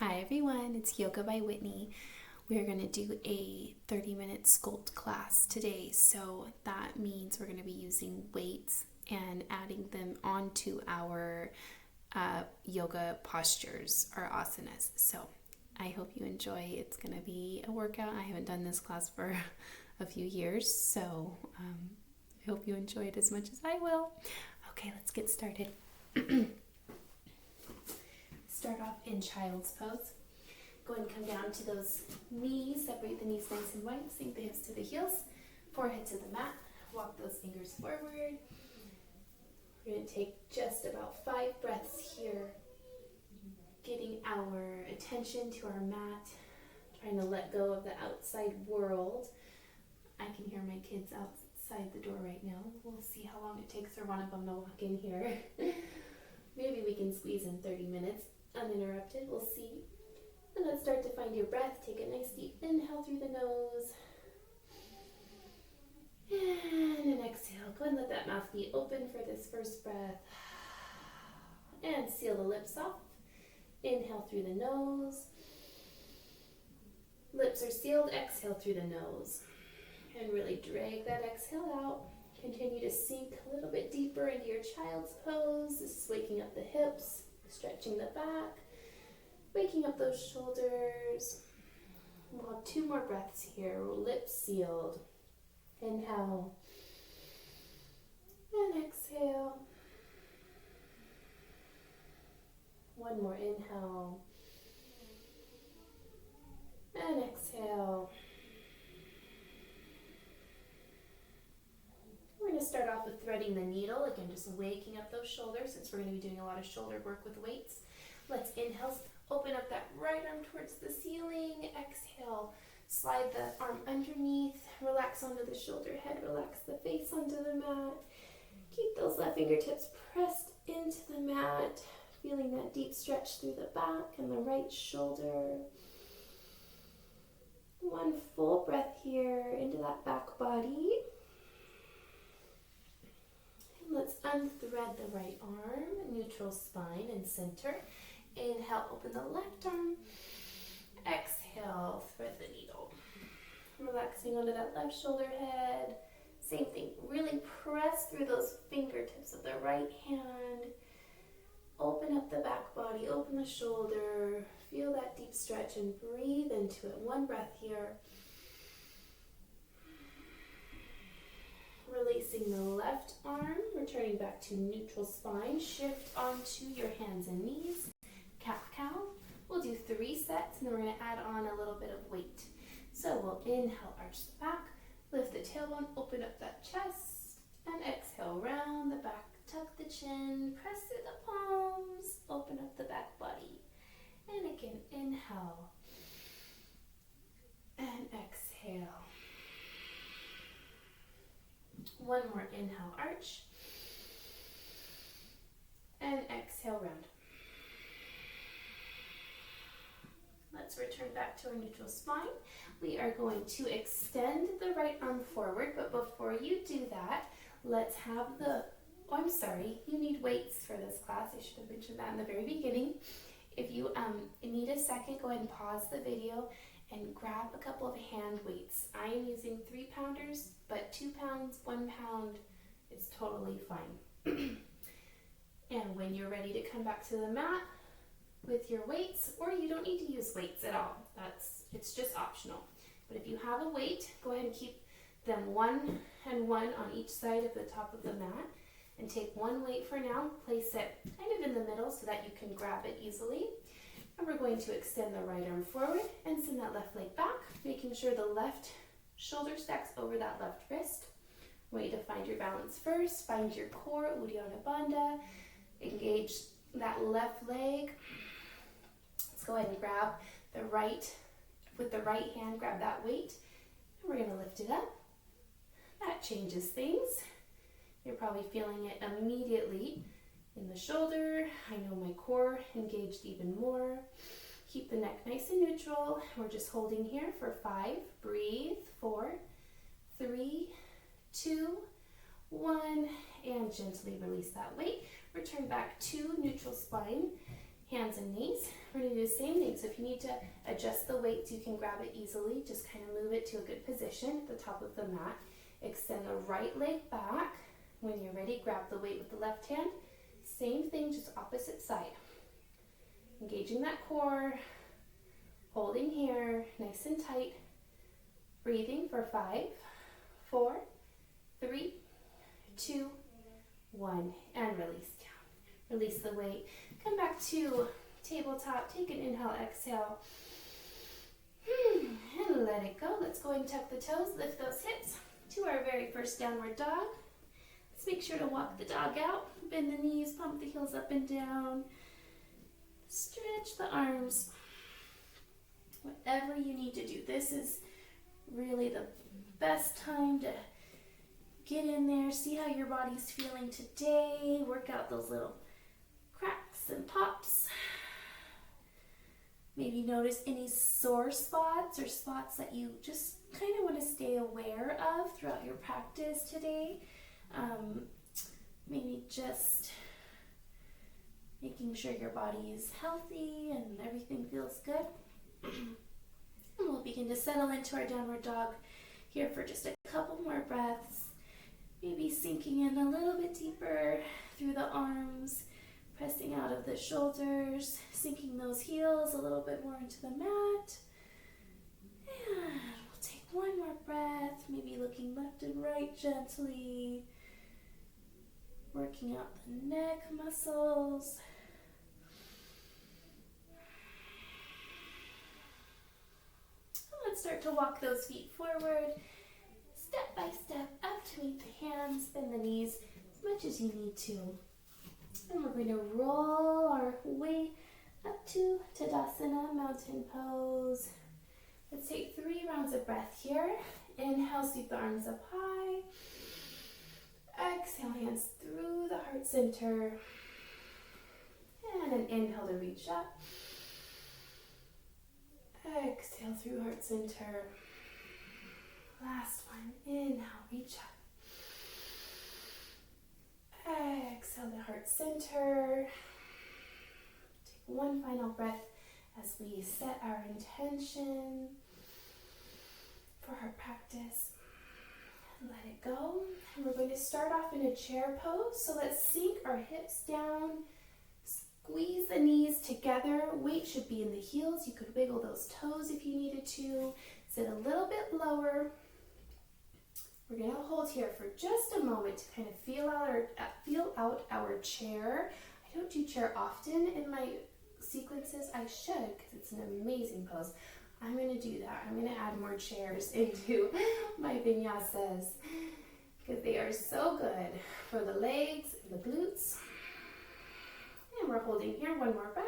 Hi everyone, it's Yoga by Whitney. We're going to do a 30-minute sculpt class today. So that means we're going to be using weights and adding them onto our yoga postures, our asanas. So I hope you enjoy. It's going to be a workout. I haven't done this class for a few years, so I hope you enjoy it as much as I will. Okay, let's get started. Start off in child's pose. Go ahead and come down to those knees. Separate the knees nice and wide. Sink the hips to the heels. Forehead to the mat. Walk those fingers forward. We're going to take just about 5 breaths here. Getting our attention to our mat. Trying to let go of the outside world. I can hear my kids outside the door right now. We'll see how long it takes for one of them to walk in here. Maybe we can squeeze in 30 minutes. Uninterrupted, we'll see. And let's start to find your breath. Take a nice deep inhale through the nose. And an exhale. Go ahead and let that mouth be open for this first breath. And seal the lips off. Inhale through the nose. Lips are sealed. Exhale through the nose. And really drag that exhale out. Continue to sink a little bit deeper into your child's pose. This is waking up the hips. Stretching the back, waking up those shoulders. We'll have 2 more breaths here. Lips sealed. Inhale and exhale. One more inhale and exhale. We're going to start off with threading the needle. Again, just waking up those shoulders since we're going to be doing a lot of shoulder work with weights. Let's inhale, open up that right arm towards the ceiling. Exhale, slide the arm underneath. Relax onto the shoulder head. Relax the face onto the mat. Keep those left fingertips pressed into the mat. Feeling that deep stretch through the back and the right shoulder. One full breath here into that back body. Let's unthread the right arm, neutral spine and center. Inhale, open the left arm. Exhale, thread the needle. Relaxing onto that left shoulder head. Same thing, really press through those fingertips of the right hand. Open up the back body, open the shoulder. Feel that deep stretch and breathe into it. One breath here. Releasing the left arm, returning back to neutral spine. Shift onto your hands and knees. Cat-cow. We'll do 3 sets, and then we're going to add on a little bit of weight. So we'll inhale, arch the back, lift the tailbone, open up that chest, and exhale, round the back, tuck the chin, press through the palms, open up the back body. And again, inhale, and exhale. One more inhale, arch, and exhale, round. Let's return back to our neutral spine. We are going to extend the right arm forward, but before you do that, let's have you need weights for this class. I should have mentioned that in the very beginning. If you need a second, go ahead and pause the video and grab a couple of hand weights. I am using 3-pounders, but 2 pounds, 1 pound is totally fine. And when you're ready to come back to the mat with your weights, or you don't need to use weights at all. It's just optional. But if you have a weight, go ahead and keep them 1 and 1 on each side of the top of the mat. And take 1 weight for now, place it kind of in the middle so that you can grab it easily. And we're going to extend the right arm forward and send that left leg back, making sure the left shoulder stacks over that left wrist. Want you to find your balance first, find your core, Uddiyana Bandha. Engage that left leg. Let's go ahead and grab with the right hand, grab that weight. And we're going to lift it up. That changes things. You're probably feeling it immediately in the shoulder. I know my core engaged even more. Keep the neck nice and neutral. We're just holding here for 5. Breathe. 4, 3, 2, 1. And gently release that weight. Return back to neutral spine, hands and knees. We're going to do the same thing. So if you need to adjust the weights, you can grab it easily. Just kind of move it to a good position at the top of the mat. Extend the right leg back. When you're ready, grab the weight with the left hand. Same thing, just opposite side. Engaging that core, holding here, nice and tight. Breathing for 5, 4, 3, 2, 1, and release down. Release the weight. Come back to tabletop. Take an inhale, exhale. And let it go. Let's go and tuck the toes, lift those hips to our very first downward dog. Let's make sure to walk the dog out. Bend the knees, pump the heels up and down. Stretch the arms. Whatever you need to do. This is really the best time to get in there, see how your body's feeling today, work out those little cracks and pops. Maybe notice any sore spots or spots that you just kind of want to stay aware of throughout your practice today. Maybe just making sure your body is healthy and everything feels good. And we'll begin to settle into our downward dog here for just a couple more breaths. Maybe sinking in a little bit deeper through the arms, pressing out of the shoulders, sinking those heels a little bit more into the mat. And we'll take one more breath, maybe looking left and right gently, working out the neck muscles. Let's start to walk those feet forward, step by step, up to meet the hands, bend the knees as much as you need to. And we're going to roll our way up to Tadasana, mountain pose. Let's take 3 rounds of breath here. Inhale, sweep the arms up high. Exhale, hands through the heart center. And an inhale to reach up. Exhale through heart center. Last one. Inhale, reach up. Exhale to heart center. Take one final breath as we set our intention for our practice. Let it go. And we're going to start off in a chair pose. So let's sink our hips down. Squeeze the knees together. Weight should be in the heels. You could wiggle those toes if you needed to. Sit a little bit lower. We're going to hold here for just a moment to kind of feel out our chair. I don't do chair often in my sequences. I should because it's an amazing pose. I'm going to do that. I'm going to add more chairs into my vinyasas because they are so good for the legs and the glutes. And we're holding here, one more breath.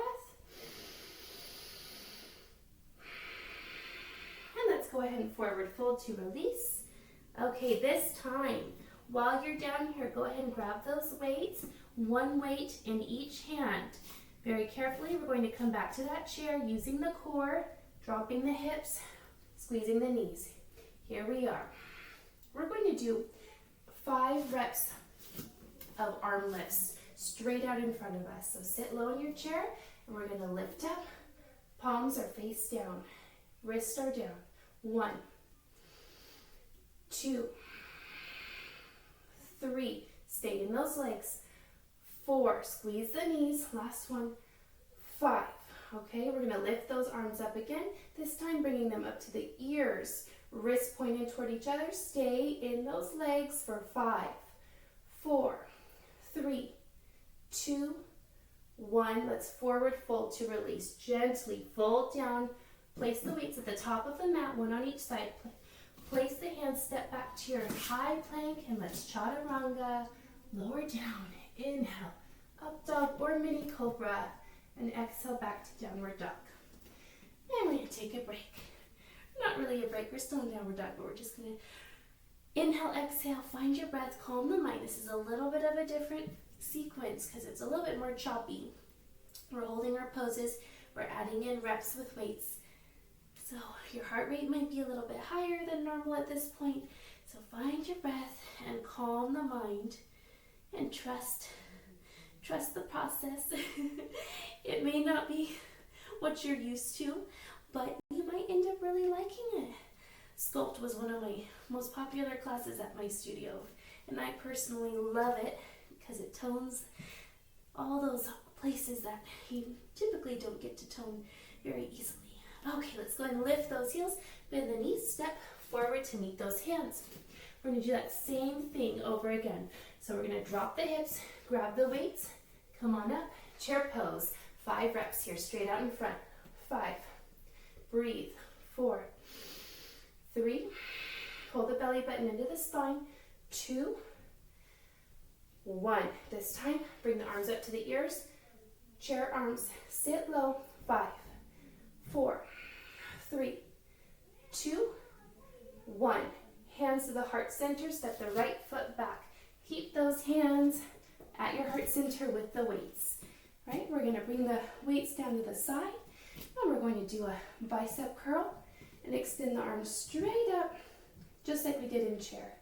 And let's go ahead and forward fold to release. Okay, this time, while you're down here, go ahead and grab those weights, one weight in each hand. Very carefully, we're going to come back to that chair using the core, dropping the hips, squeezing the knees. Here we are. We're going to do 5 reps of arm lifts straight out in front of us. So sit low in your chair, and we're going to lift up. Palms are face down. Wrists are down. 1, 2, 3. Stay in those legs. 4. Squeeze the knees. Last one. 5. Okay, we're going to lift those arms up again. This time bringing them up to the ears. Wrists pointed toward each other. Stay in those legs for 5, 4, 3, 2, 1. Let's forward fold to release. Gently fold down. Place the weights at the top of the mat, one on each side. Place the hands, step back to your high plank, and let's chaturanga. Lower down. Inhale. Up dog or mini cobra. And exhale back to downward dog. And we're going to take a break. Not really a break. We're still in downward dog, but we're just going to inhale, exhale, find your breath, calm the mind. This is a little bit of a different sequence because it's a little bit more choppy. We're holding our poses. We're adding in reps with weights. So your heart rate might be a little bit higher than normal at this point. So find your breath and calm the mind and trust the process. It may not be what you're used to, but you might end up really liking it. Sculpt was one of my most popular classes at my studio, and I personally love it because it tones all those places that you typically don't get to tone very easily. Okay, let's go ahead and lift those heels, bend the knees, step forward to meet those hands. We're going to do that same thing over again. So we're going to drop the hips, grab the weights, come on up, chair pose. 5 reps here, straight out in front. 5, breathe. 4, 3, pull the belly button into the spine. 2, 1. This time, bring the arms up to the ears. Chair arms, sit low. 5, 4, 3, 2, 1. Hands to the heart center, step the right foot back. Keep those hands at your heart center with the weights. Right? We're going to bring the weights down to the side, and we're going to do a bicep curl and extend the arms straight up, just like we did in chair.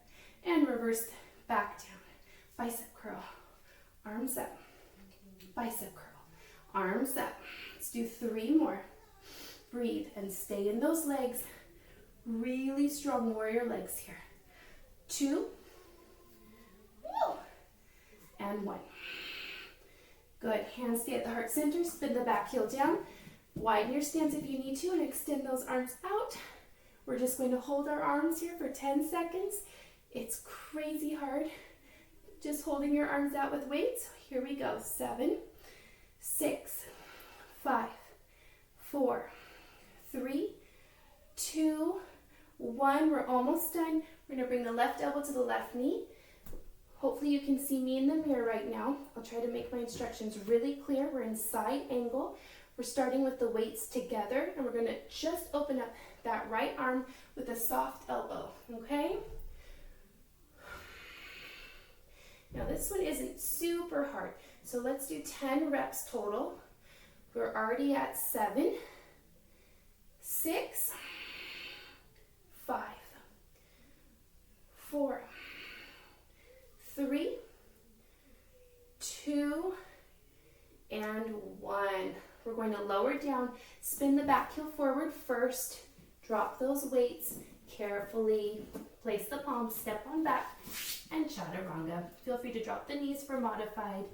And reverse back down. Bicep curl, arms up. Bicep curl, arms up. Let's do 3 more. Breathe and stay in those legs. Really strong warrior legs here. 2, and 1. Good. Hands stay at the heart center. Spin the back heel down. Widen your stance if you need to and extend those arms out. We're just going to hold our arms here for 10 seconds. It's crazy hard just holding your arms out with weights. Here we go. 7, 6, 5, 4, 3, 2, 1. We're almost done. We're going to bring the left elbow to the left knee. Hopefully you can see me in the mirror right now. I'll try to make my instructions really clear. We're in side angle. We're starting with the weights together, and we're going to just open up that right arm with a soft elbow, okay? Now this one isn't super hard, so let's do 10 reps total. We're already at 7, 6, 5, 4, 3, 2, and 1. We're going to lower down, spin the back heel forward first, drop those weights carefully, place the palms, step on back, and chaturanga. Feel free to drop the knees for modified.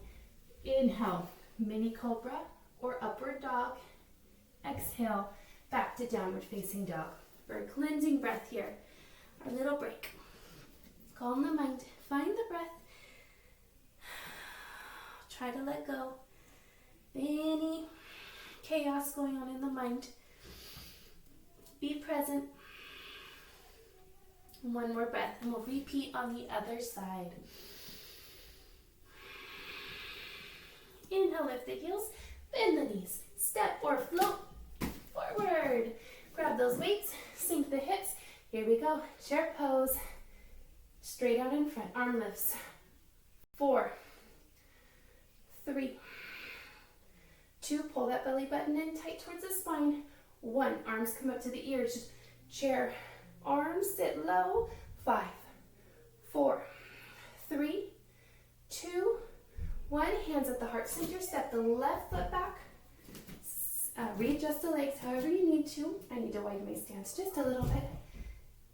Inhale, mini cobra or upward dog. Exhale, back to downward facing dog. For a cleansing breath here, our little break. Calm the mind, find the breath. Try to let go any chaos going on in the mind. Be present. One more breath, and we'll repeat on the other side. Inhale, lift the heels, bend the knees, step or float forward. Grab those weights, sink the hips. Here we go, chair pose. Straight out in front, arm lifts. 4, 3, 2, pull that belly button in tight towards the spine. 1, arms come up to the ears. Chair, arms sit low. 5, 4, 3, 2, 1. Hands at the heart center. Step the left foot back. Readjust the legs however you need to. I need to widen my stance just a little bit.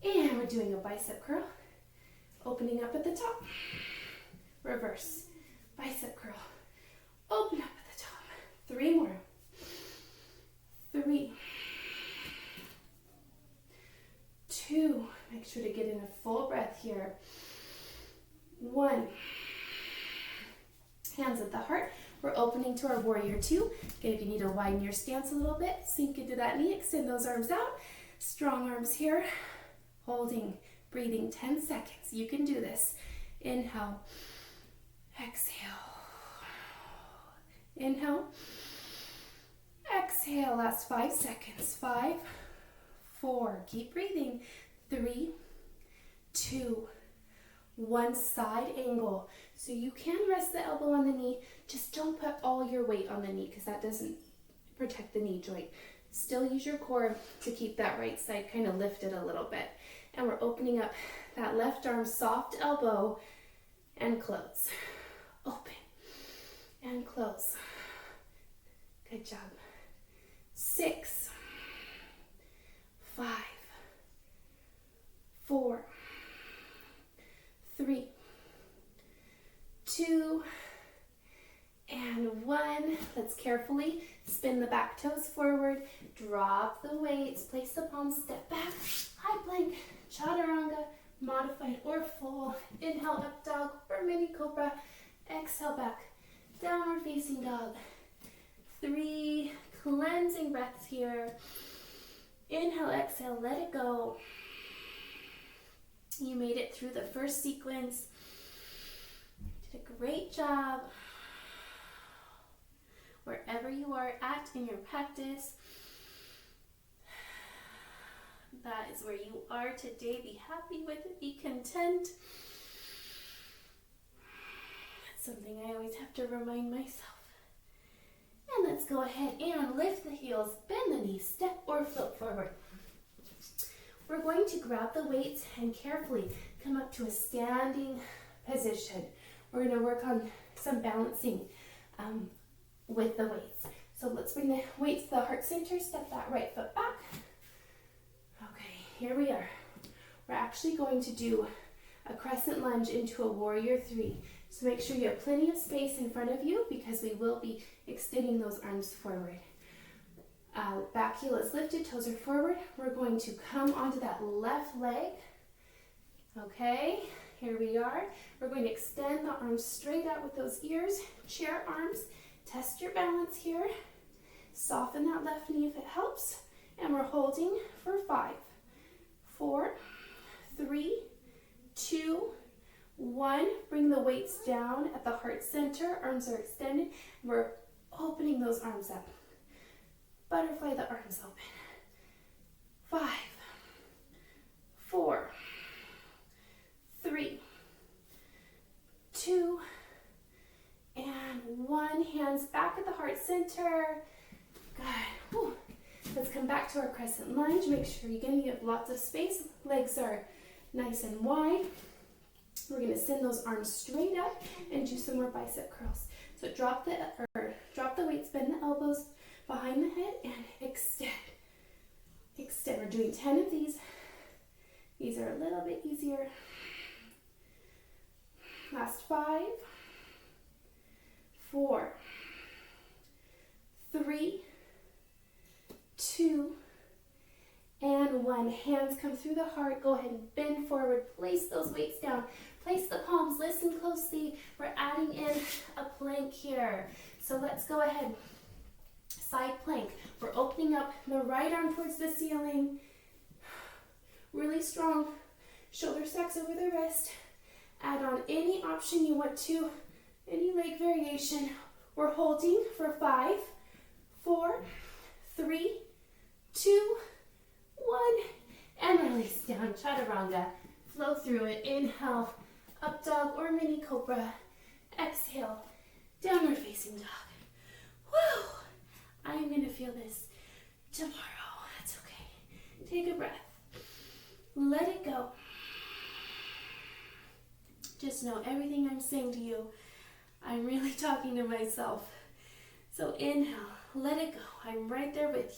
And we're doing a bicep curl. Opening up at the top. Reverse. Bicep curl. Open up at the top. 3 more. 3, 2. Make sure to get in a full breath here. 1. Hands at the heart. We're opening to our warrior 2. Again, if you need to widen your stance a little bit, sink into that knee, extend those arms out. Strong arms here. Holding, breathing 10 seconds. You can do this. Inhale. Exhale. Inhale. Exhale. Last 5 seconds. 5, 4. Keep breathing. 3, 2, 1. Side angle. So you can rest the elbow on the knee. Just don't put all your weight on the knee because that doesn't protect the knee joint. Still use your core to keep that right side kind of lifted a little bit. And we're opening up that left arm, soft elbow, and close. Open and close. Good job. 6, 5, 4, 3, 2, and 1. Let's carefully spin the back toes forward, drop the weights, place the palms, step back, high plank, chaturanga, modified or full. Inhale, up dog or mini cobra. Exhale, back, downward facing dog. 3 cleansing breaths here. Inhale, exhale, let it go. You made it through the first sequence. Did a great job. Wherever you are at in your practice, that is where you are today. Be happy with it. Be content. That's something I always have to remind myself. And let's go ahead and lift the heels, bend the knees, step or float forward. We're going to grab the weights and carefully come up to a standing position. We're going to work on some balancing with the weights. So let's bring the weights to the heart center, step that right foot back. Okay, here we are. We're actually going to do a crescent lunge into a warrior 3. So make sure you have plenty of space in front of you because we will be extending those arms forward. Back heel is lifted, toes are forward. We're going to come onto that left leg. Okay, here we are. We're going to extend the arms straight out with those ears, chair arms. Test your balance here. Soften that left knee if it helps. And we're holding for 5, 4, 3, 2, 1. Bring the weights down at the heart center. Arms are extended. We're opening those arms up. Butterfly the arms open. 5, 4, 3, 2, and 1. Hands back at the heart center. Good. Whew. Let's come back to our crescent lunge. Make sure again you have lots of space. Legs are nice and wide. We're going to send those arms straight up and do some more bicep curls. So drop the weights, bend the elbows behind the head, and extend. Extend. We're doing 10 of these. These are a little bit easier. Last 5, 4, 3, 2, and 1. Hands come through the heart. Go ahead and bend forward. Place those weights down. Place the palms. Listen closely. We're adding in a plank here. So let's go ahead. Side plank. We're opening up the right arm towards the ceiling. Really strong. Shoulder stacks over the wrist. Add on any option you want to. Any leg variation. We're holding for 5, 4, 3, 2, 1, and release down. Chaturanga. Flow through it. Inhale, up dog or mini cobra. Exhale, downward facing dog. Woo! I'm gonna feel this tomorrow. That's okay. Take a breath. Let it go. Just know everything I'm saying to you, I'm really talking to myself. So inhale, let it go. I'm right there with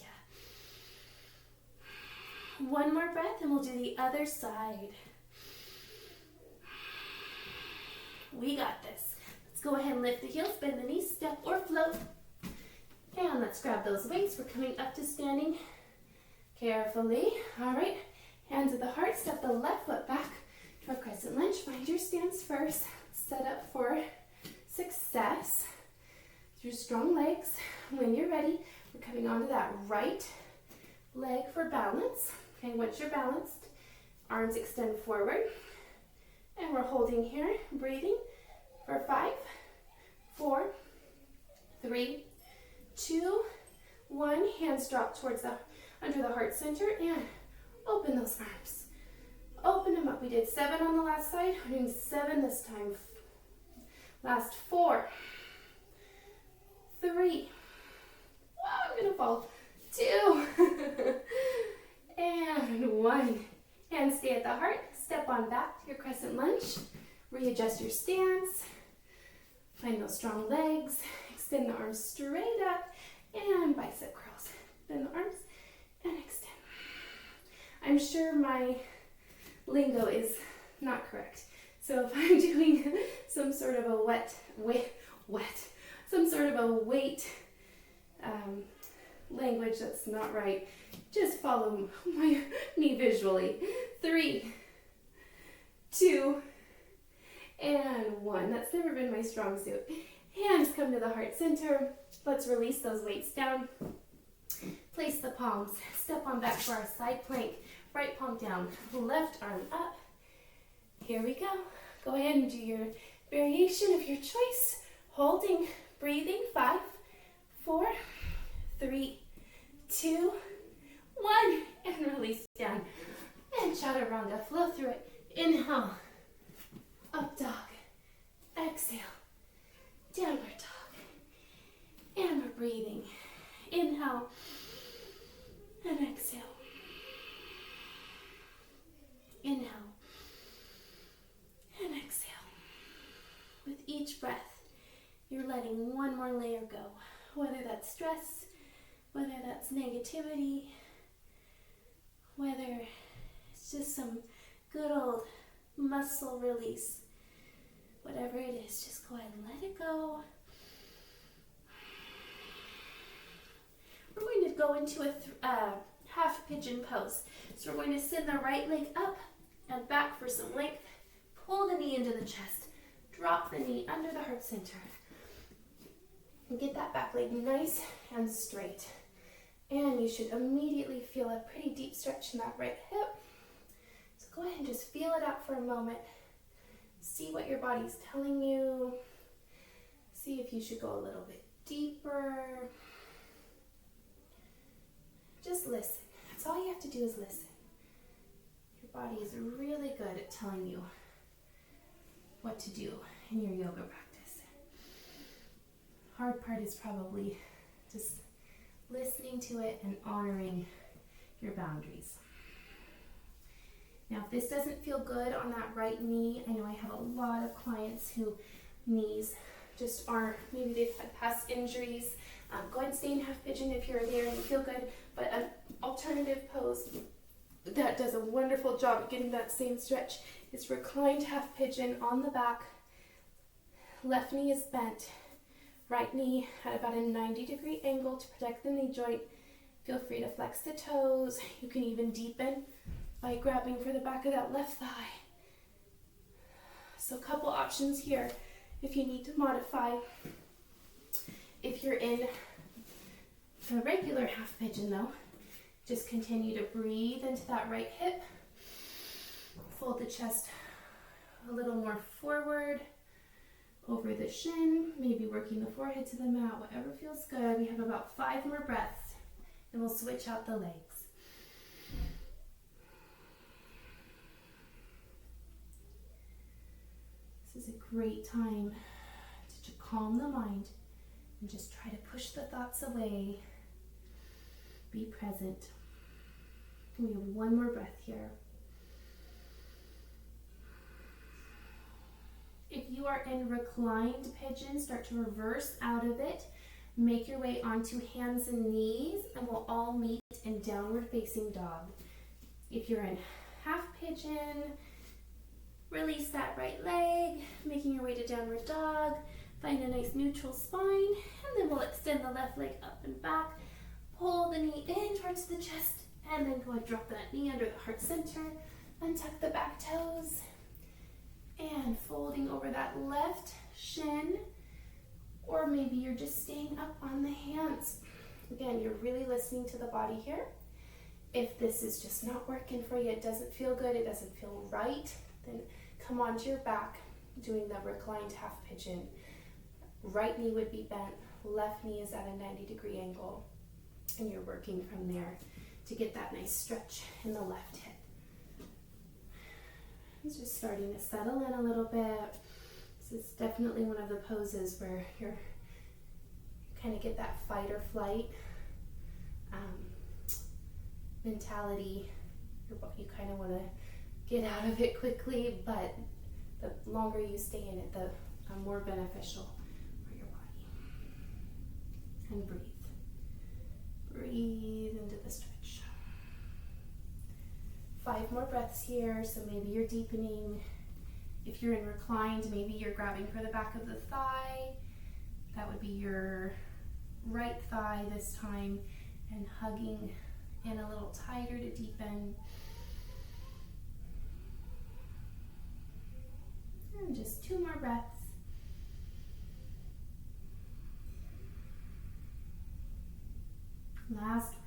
you. One more breath and we'll do the other side. We got this. Let's go ahead and lift the heels, bend the knees, step or float. And let's grab those weights. We're coming up to standing carefully. All right, hands at the heart, step the left foot back to a crescent lunge. Find your stance first. Set up for success through strong legs. When you're ready, we're coming onto that right leg for balance. Okay, once you're balanced, arms extend forward. And we're holding here, breathing for 5, 4, 3, 2, 1. Hands drop towards under the heart center and open those arms. Open them up. We did 7 on the last side. We're doing 7 this time. Last 4, 3. Oh, I'm gonna fall. 2 and 1. Hands stay at the heart. Step on back to your crescent lunge. Readjust your stance. Find those strong legs. Extend the arms straight up and bicep curls. bend the arms, and extend. I'm sure my lingo is not correct. So if I'm doing some sort of a some sort of a weight language that's not right, just follow me visually. 3, 2, and 1. That's never been my strong suit. Hands come to the heart center. Let's release those weights down. Place the palms. Step on back for our side plank. Right palm down, left arm up. Here we go. Go ahead and do your variation of your choice. Holding, breathing. 5, 4, 3, 2, 1. And release down. And chaturanga, flow through it. Inhale, up dog. Exhale, downward dog. And we're breathing. Inhale and exhale. Inhale and exhale. With each breath, you're letting one more layer go. Whether that's stress, whether that's negativity, whether it's just some good old muscle release. Whatever it is, just go ahead and let it go. We're going to go into a half pigeon pose. So we're going to send the right leg up and back for some length. Pull the knee into the chest. Drop the knee under the heart center. And get that back leg nice and straight. And you should immediately feel a pretty deep stretch in that right hip. So go ahead and just feel it out for a moment. See what your body's telling you. See if you should go a little bit deeper. Just listen. That's all you have to do is listen. Your body is really good at telling you what to do in your yoga practice. Hard part is probably just listening to it and honoring your boundaries. Now, if this doesn't feel good on that right knee, I know I have a lot of clients who knees just aren't, maybe they've had past injuries. Go ahead and stay in half pigeon if you're there and you feel good, but an alternative pose that does a wonderful job at getting that same stretch is reclined half pigeon on the back. Left knee is bent. Right knee at about a 90-degree angle to protect the knee joint. Feel free to flex the toes. You can even deepen by grabbing for the back of that left thigh. So a couple options here if you need to modify. If you're in a regular half pigeon though, just continue to breathe into that right hip. Fold the chest a little more forward over the shin, maybe working the forehead to the mat, whatever feels good. We have about 5 more breaths and we'll switch out the legs. This is a great time to calm the mind and just try to push the thoughts away. Be present. We have 1 more breath here. If you are in reclined pigeon, start to reverse out of it. Make your way onto hands and knees, and we'll all meet in downward facing dog. If you're in half pigeon, release that right leg, making your way to downward dog. Find a nice neutral spine, and then we'll extend the left leg up and back. Pull the knee in towards the chest, and then go ahead and drop that knee under the heart center. Untuck the back toes, and folding over that left shin, or maybe you're just staying up on the hands. Again, you're really listening to the body here. If this is just not working for you, it doesn't feel good, it doesn't feel right, then come onto your back, doing the reclined half pigeon. Right knee would be bent, left knee is at a 90-degree angle, and you're working from there to get that nice stretch in the left hip. It's just starting to settle in a little bit. This is definitely one of the poses where you kind of get that fight or flight mentality. You kind of want to get out of it quickly, but the longer you stay in it, the more beneficial for your body. And breathe. breathe into the stretch. 5 more breaths here, so maybe you're deepening. If you're in reclined, maybe you're grabbing for the back of the thigh. That would be your right thigh this time, and hugging in a little tighter to deepen. And just 2 more breaths. Last one.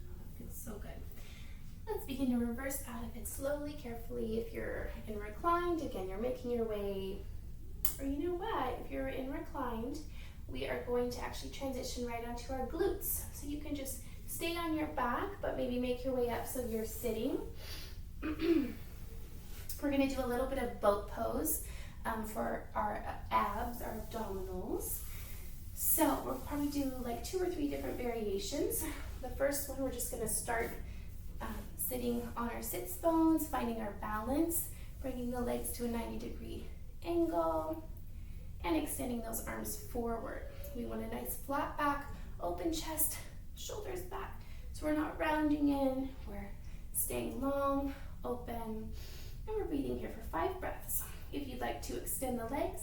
Oh, that feels so good. Let's begin to reverse out of it slowly, carefully. If you're in reclined, again, you're making your way, or you know what, if you're in reclined, we are going to actually transition right onto our glutes. So you can just stay on your back, but maybe make your way up so you're sitting. We're going to do a little bit of boat pose for our abs, our abdominals. So we'll probably do like 2 or 3 different variations. The first one, we're just going to start sitting on our sits bones, finding our balance, bringing the legs to a 90-degree angle, and extending those arms forward. We want a nice flat back, open chest, shoulders back. So we're not rounding in, we're staying long, open, and we're breathing here for 5 breaths. If you'd like to extend the legs,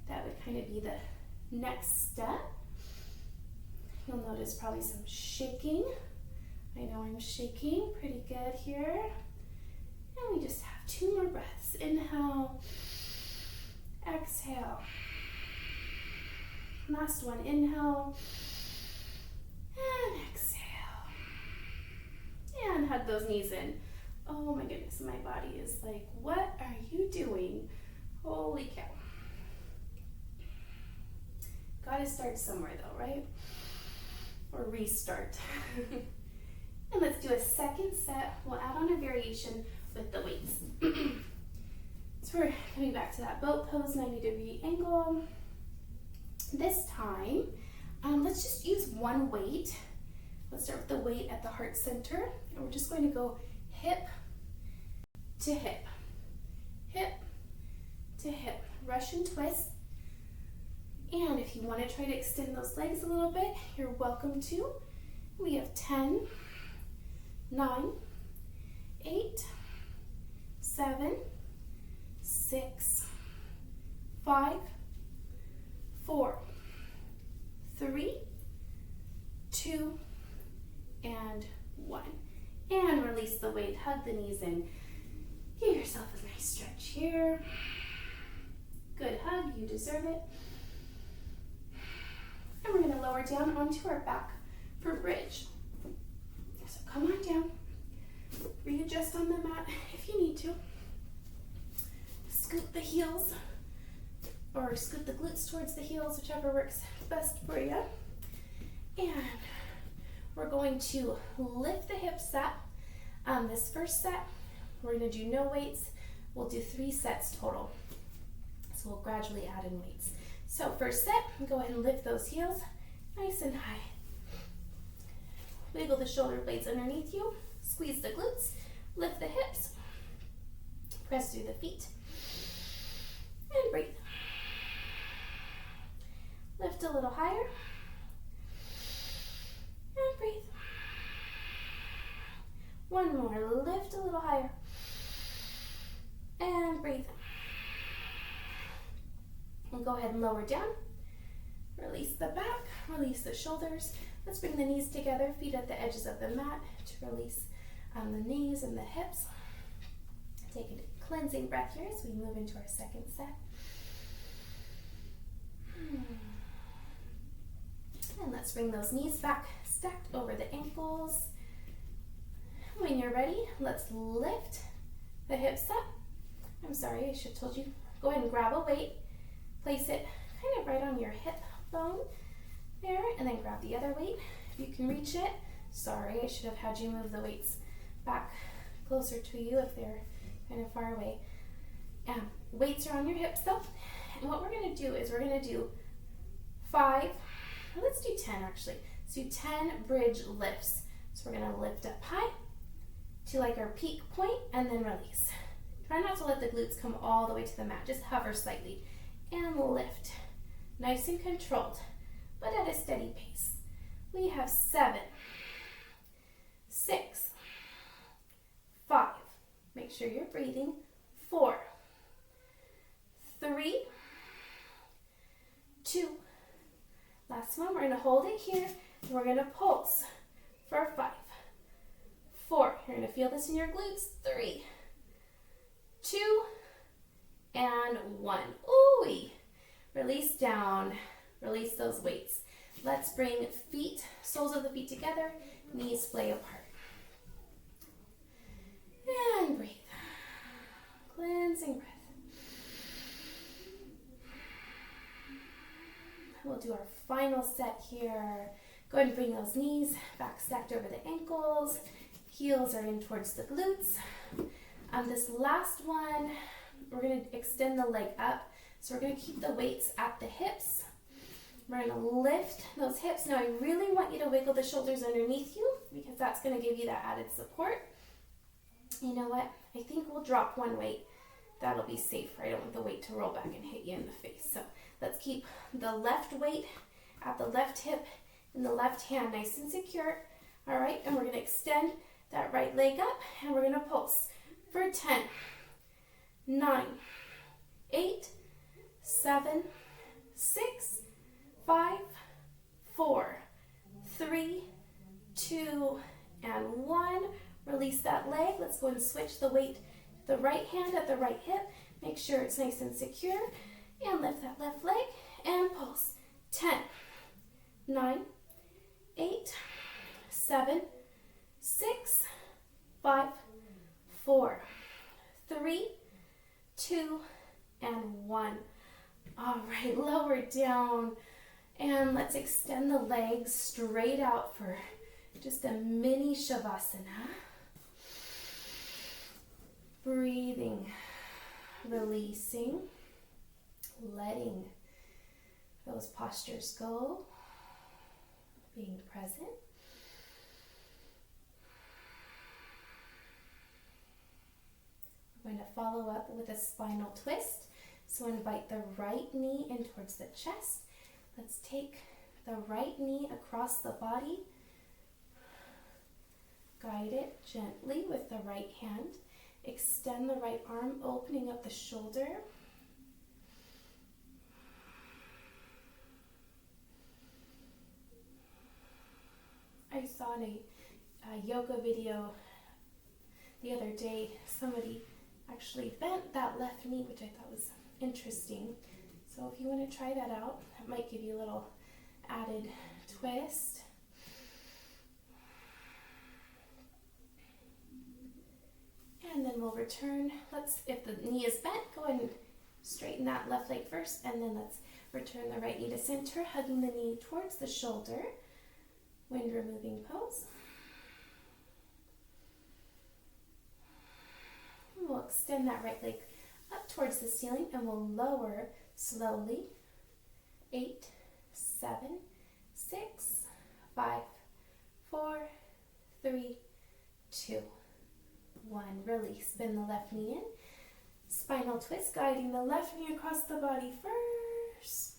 that would kind of be the next step. You'll notice probably some shaking. I know I'm shaking pretty good here. And we just have 2 more breaths. Inhale, exhale. Last one, inhale, and exhale. And hug those knees in. Oh my goodness, my body is like, what are you doing? Holy cow. Gotta start somewhere though, right? Or restart. And let's do a second set. We'll add on a variation with the weights. So we're coming back to that boat pose, 90-degree angle. This time, let's just use one weight. Let's start with the weight at the heart center. And we're just going to go hip to hip, hip to hip, Russian twist. And if you want to try to extend those legs a little bit, you're welcome to. We have 10, 9, 8, 7, 6, 5, 4, 3, 2, and 1. And release the weight, hug the knees in. Give yourself a nice stretch here. Good hug, you deserve it. And we're going to lower down onto our back for bridge. So come on down. Readjust on the mat if you need to. Scoot the heels, or scoot the glutes towards the heels, whichever works best for you. And we're going to lift the hips up. This first set, we're going to do no weights. We'll do 3 sets total. So we'll gradually add in weights. So first set, go ahead and lift those heels nice and high. Wiggle the shoulder blades underneath you. Squeeze the glutes. Lift the hips. Press through the feet. And breathe. Lift a little higher. And breathe. One more. Lift a little higher. And breathe. And go ahead and lower down. Release the back. Release the shoulders. Let's bring the knees together. Feet at the edges of the mat to release the knees and the hips. Take a cleansing breath here as we move into our second set. And let's bring those knees back, stacked over the ankles. When you're ready, let's lift the hips up. I'm sorry, I should have told you. Go ahead and grab a weight. Place it kind of right on your hip bone there, and then grab the other weight if you can reach it. Sorry, I should have had you move the weights back closer to you if they're kind of far away. Weights are on your hips though. And what we're going to do is we're going to do 5, let's do 10 actually. Let's do 10 bridge lifts. So we're going to lift up high to like our peak point and then release. Try not to let the glutes come all the way to the mat. Just hover slightly. and lift. Nice and controlled, but at a steady pace. We have 7, 6, 5. Make sure you're breathing. 4, 3, 2. Last one, we're going to hold it here, and we're going to pulse for 5, 4. You're going to feel this in your glutes. 3, 2, and 1. Ooh-wee. Release down. Release those weights. Let's bring feet, soles of the feet together, knees splay apart. And breathe. Cleansing breath. We'll do our final set here. Go ahead and bring those knees back stacked over the ankles. Heels are in towards the glutes. This last one, we're going to extend the leg up. So we're going to keep the weights at the hips. We're going to lift those hips. Now I really want you to wiggle the shoulders underneath you because that's going to give you that added support. You know what? I think we'll drop one weight. That'll be safer. I don't want the weight to roll back and hit you in the face. So let's keep the left weight at the left hip and the left hand nice and secure. All right, and we're going to extend that right leg up and we're going to pulse for 10, 9, 8, 7, 6, 5, 4, 3, 2, and 1. Release that leg. Let's go and switch the weight to the right hand at the right hip. Make sure it's nice and secure. And lift that left leg and pulse. 10, 9, 8, 7, 6, 5, 4, 3, 2, and 1. All right, lower down. And let's extend the legs straight out for just a mini shavasana. Breathing, releasing, letting those postures go, being present. We're going to follow up with a spinal twist. So invite the right knee in towards the chest. Let's take the right knee across the body. Guide it gently with the right hand. Extend the right arm, opening up the shoulder. I saw in a yoga video the other day, somebody actually bent that left knee, which I thought was interesting. So if you want to try that out, that might give you a little added twist. And then we'll return. If the knee is bent, go ahead and straighten that left leg first, and then let's return the right knee to center, hugging the knee towards the shoulder. Wind removing pose. And we'll extend that right leg up towards the ceiling, and we'll lower slowly. 8, 7, 6, 5, 4, 3, 2, 1. Release. Bend the left knee in. Spinal twist, guiding the left knee across the body first.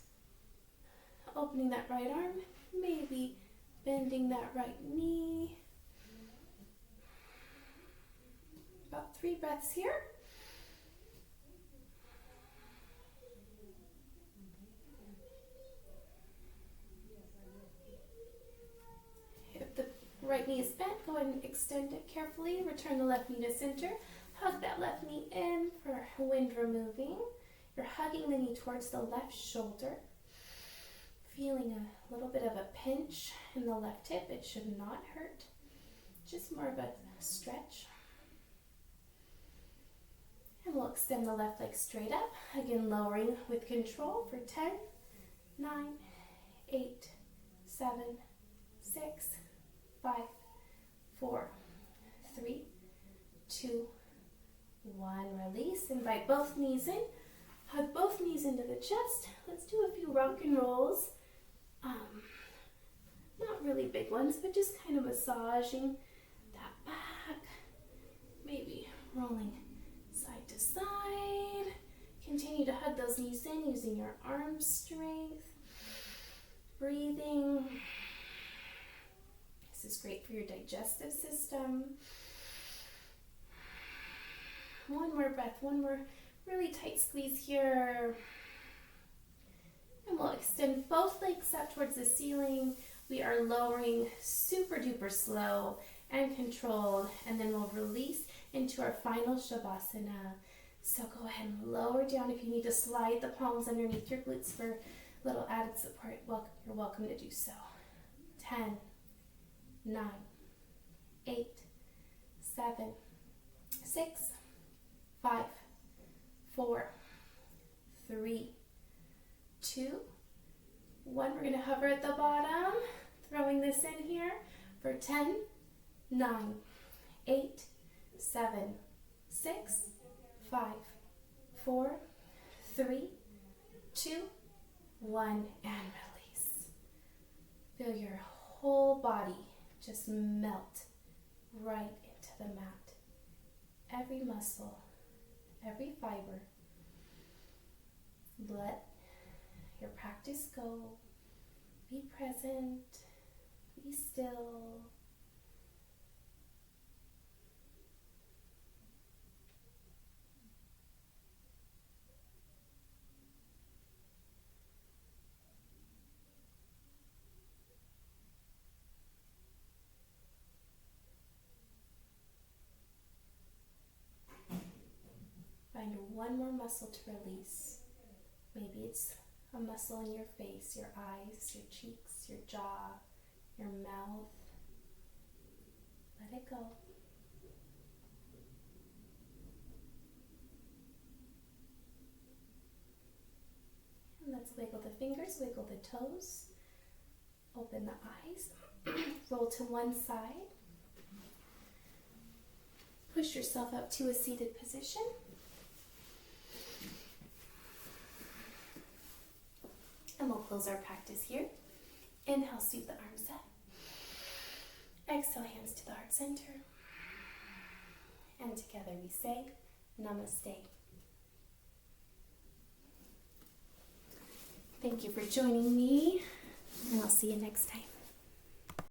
Opening that right arm, maybe bending that right knee. About 3 breaths here. If the right knee is bent, go ahead and extend it carefully. Return the left knee to center. Hug that left knee in for wind removing. You're hugging the knee towards the left shoulder. Feeling a little bit of a pinch in the left hip. It should not hurt. Just more of a stretch. And we'll extend the left leg straight up. Again, lowering with control for 10, 9, 8, 7, 6, 5, 4, 3, 2, 1. Release. Invite both knees in. Hug both knees into the chest. Let's do a few rock and rolls. Not really big ones, but just kind of massaging that back. Maybe rolling side to side. Continue to hug those knees in using your arm strength. Breathing. This is great for your digestive system. One more breath, one more really tight squeeze here. And we'll extend both legs up towards the ceiling. We are lowering super duper slow and controlled, and then we'll release into our final Shavasana. So go ahead and lower down. If you need to slide the palms underneath your glutes for a little added support, you're welcome to do so. 10, 9, 8, 7, 6, 5, 4, 3, 2, 1. We're going to hover at the bottom, throwing this in here for 10, 9, 8, 7, 6, 5, 4, 3, 2, 1, and release. Feel your whole body just melt right into the mat. Every muscle, every fiber. Let your practice go. Be present. Be still. Find one more muscle to release. Maybe it's a muscle in your face, your eyes, your cheeks, your jaw, your mouth. Let it go. And let's wiggle the fingers, wiggle the toes, open the eyes, roll to one side. Push yourself up to a seated position. And we'll close our practice here. Inhale, sweep the arms up. Exhale, hands to the heart center. And together we say, Namaste. Thank you for joining me, and I'll see you next time.